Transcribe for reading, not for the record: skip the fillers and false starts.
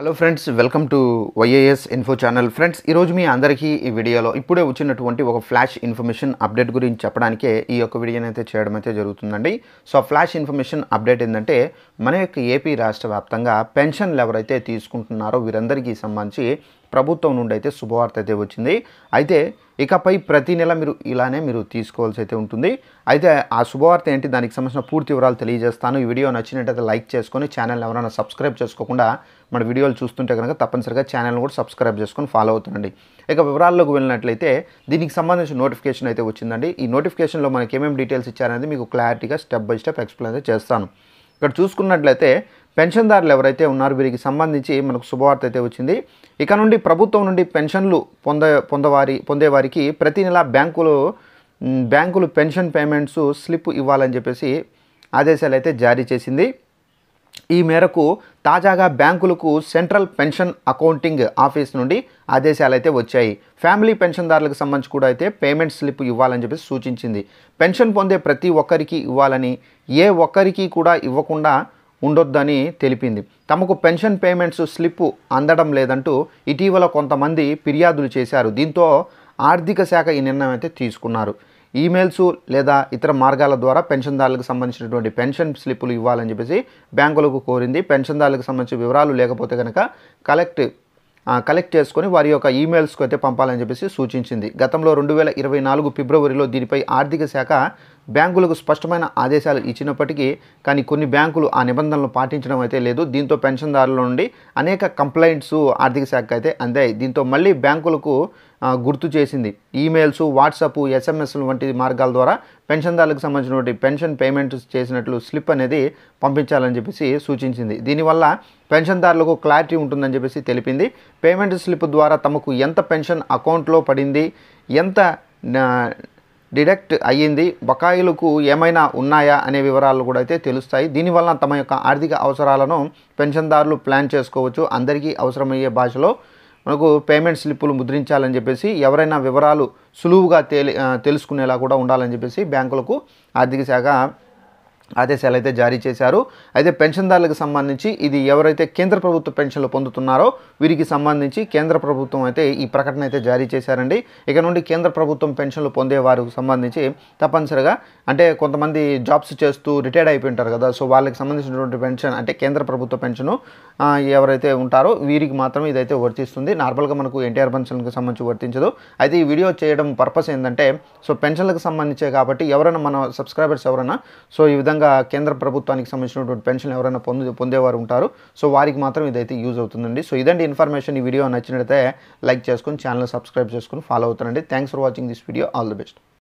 Hello friends, welcome to YAS info channel. Friends, ఈరోజు మీ అందరికీ ఈ వీడియోలో ఇప్పుడే వచ్చినటువంటి ఒక ఫ్లాష్ ఇన్ఫర్మేషన్ అప్డేట్ గురించి చెప్పడానికే ఈ యొక్క వీడియోని అయితే చేయడం అయితే జరుగుతుందండి. సో ఆ ఫ్లాష్ ఇన్ఫర్మేషన్ అప్డేట్ ఏంటంటే, మన యొక్క ఏపీ రాష్ట్ర వ్యాప్తంగా పెన్షన్లు ఎవరైతే తీసుకుంటున్నారో వీరందరికీ సంబంధించి ప్రభుత్వం నుండి అయితే శుభవార్త అయితే వచ్చింది. అయితే ఇకపై ప్రతి నెల ఇలానే మీరు తీసుకోవాల్సి అయితే ఉంటుంది. అయితే ఆ శుభవార్త ఏంటి, దానికి సంబంధించిన పూర్తి వివరాలు తెలియజేస్తాను. ఈ వీడియో నచ్చినట్టయితే లైక్ చేసుకొని ఛానల్ ఎవరైనా సబ్స్క్రైబ్ చేసుకోకుండా మన వీడియోలు చూస్తుంటే కనుక తప్పనిసరిగా ఛానల్ని కూడా సబ్స్క్రైబ్ చేసుకొని ఫాలో అవుతుండండి. ఇక వివరాల్లోకి వెళ్ళినట్లయితే దీనికి సంబంధించిన నోటిఫికేషన్ అయితే వచ్చిందండి. ఈ నోటిఫికేషన్లో మనకి ఏమేమి డీటెయిల్స్ ఇచ్చారనేది మీకు క్లారిటీగా స్టెప్ బై స్టెప్ ఎక్స్ప్లెయిన్ అయితే చేస్తాను. ఇక్కడ చూసుకున్నట్లయితే పెన్షన్దారులు ఎవరైతే ఉన్నారో వీరికి సంబంధించి మనకు శుభవార్త అయితే వచ్చింది. ఇక నుండి ప్రభుత్వం నుండి పెన్షన్లు పొందేవారికి ప్రతి నెల బ్యాంకులు పెన్షన్ పేమెంట్స్ స్లిప్ ఇవ్వాలని చెప్పేసి ఆదేశాలు అయితే జారీ చేసింది. ఈ మేరకు తాజాగా బ్యాంకులకు సెంట్రల్ పెన్షన్ అకౌంటింగ్ ఆఫీస్ నుండి ఆదేశాలు అయితే వచ్చాయి. ఫ్యామిలీ పెన్షన్దారులకు సంబంధించి కూడా అయితే పేమెంట్ స్లిప్ ఇవ్వాలని చెప్పేసి సూచించింది. పెన్షన్ పొందే ప్రతి ఒక్కరికి ఇవ్వాలని, ఏ ఒక్కరికి కూడా ఇవ్వకుండా ఉండొద్దని తెలిపింది. తమకు పెన్షన్ పేమెంట్స్ స్లిప్ అందడం లేదంటూ ఇటీవల కొంతమంది ఫిర్యాదులు చేశారు. దీంతో ఆర్థిక శాఖ ఈ నిర్ణయం అయితే తీసుకున్నారు. ఈమెయిల్స్ లేదా ఇతర మార్గాల ద్వారా పెన్షన్దారులకు సంబంధించినటువంటి పెన్షన్ స్లిప్పులు ఇవ్వాలని చెప్పేసి బ్యాంకులకు కోరింది. పెన్షన్దారులకు సంబంధించిన వివరాలు లేకపోతే కనుక కలెక్ట్ చేసుకొని వారి యొక్క ఈమెయిల్స్కు అయితే పంపాలని చెప్పేసి సూచించింది. గతంలో 2024 ఫిబ్రవరిలో దీనిపై ఆర్థిక శాఖ బ్యాంకులకు స్పష్టమైన ఆదేశాలు ఇచ్చినప్పటికీ కానీ కొన్ని బ్యాంకులు ఆ నిబంధనలు పాటించడం అయితే లేదు. దీంతో పెన్షన్దారుల నుండి అనేక కంప్లైంట్స్ ఆర్థిక శాఖ అయితే అందాయి. దీంతో మళ్ళీ బ్యాంకులకు గుర్తు చేసింది. ఈమెయిల్స్, వాట్సాప్, ఎస్ఎంఎస్లు వంటి మార్గాల ద్వారా పెన్షన్దారులకు సంబంధించినటువంటి పెన్షన్ పేమెంట్ చేసినట్లు స్లిప్ అనేది పంపించాలని చెప్పేసి సూచించింది. దీనివల్ల పెన్షన్దారులకు క్లారిటీ ఉంటుందని చెప్పేసి తెలిపింది. పేమెంట్ స్లిప్ ద్వారా తమకు ఎంత పెన్షన్ అకౌంట్లో పడింది, ఎంత డిడక్ట్ అయ్యింది, బకాయిలకు ఏమైనా ఉన్నాయా అనే వివరాలు కూడా అయితే తెలుస్తాయి. దీనివల్ల తమ యొక్క ఆర్థిక అవసరాలను పెన్షన్దారులు ప్లాన్ చేసుకోవచ్చు. అందరికీ అవసరమయ్యే భాషలో మనకు పేమెంట్ స్లిప్పులు ముద్రించాలని చెప్పేసి, ఎవరైనా వివరాలు సులువుగా తెలుసుకునేలా కూడా ఉండాలని చెప్పేసి బ్యాంకులకు ఆర్థిక శాఖ ఆదేశాలు అయితే జారీ చేశారు. అయితే పెన్షన్దారులకు సంబంధించి ఇది ఎవరైతే కేంద్ర ప్రభుత్వ పెన్షన్లు పొందుతున్నారో వీరికి సంబంధించి కేంద్ర ప్రభుత్వం అయితే ఈ ప్రకటన అయితే జారీ చేశారండి. ఇక నుండి కేంద్ర ప్రభుత్వం పెన్షన్లు పొందేవారికి సంబంధించి తప్పనిసరిగా, అంటే కొంతమంది జాబ్స్ చేస్తూ రిటైర్డ్ అయిపోయింటారు కదా, సో వాళ్ళకి సంబంధించినటువంటి పెన్షన్ అంటే కేంద్ర ప్రభుత్వ పెన్షను ఎవరైతే ఉంటారో వీరికి మాత్రమే ఇదైతే వర్తిస్తుంది. నార్మల్గా మనకు ఎన్టీఆర్ పెన్షన్కి సంబంధించి వర్తించదు. అయితే ఈ వీడియో చేయడం పర్పస్ ఏంటంటే, సో పెన్షన్లకు సంబంధించే కాబట్టి ఎవరైనా మన సబ్స్క్రైబర్స్ ఎవరైనా సో ఈ విధంగా కేంద్ర ప్రభుత్వానికి సంబంధించినటువంటి పెన్షన్ ఎవరైనా పొందేవారు ఉంటారు, సో వారికి మాత్రం ఇదైతే యూజ్ అవుతుందండి. సో ఇదండి ఇన్ఫర్మేషన్. ఈ వీడియో నచ్చినట్లయితే లైక్ చేసుకొని ఛానల్ సబ్స్క్రైబ్ చేసుకొని ఫాలో అవుతానండి. Thanks for watching this video. All the best.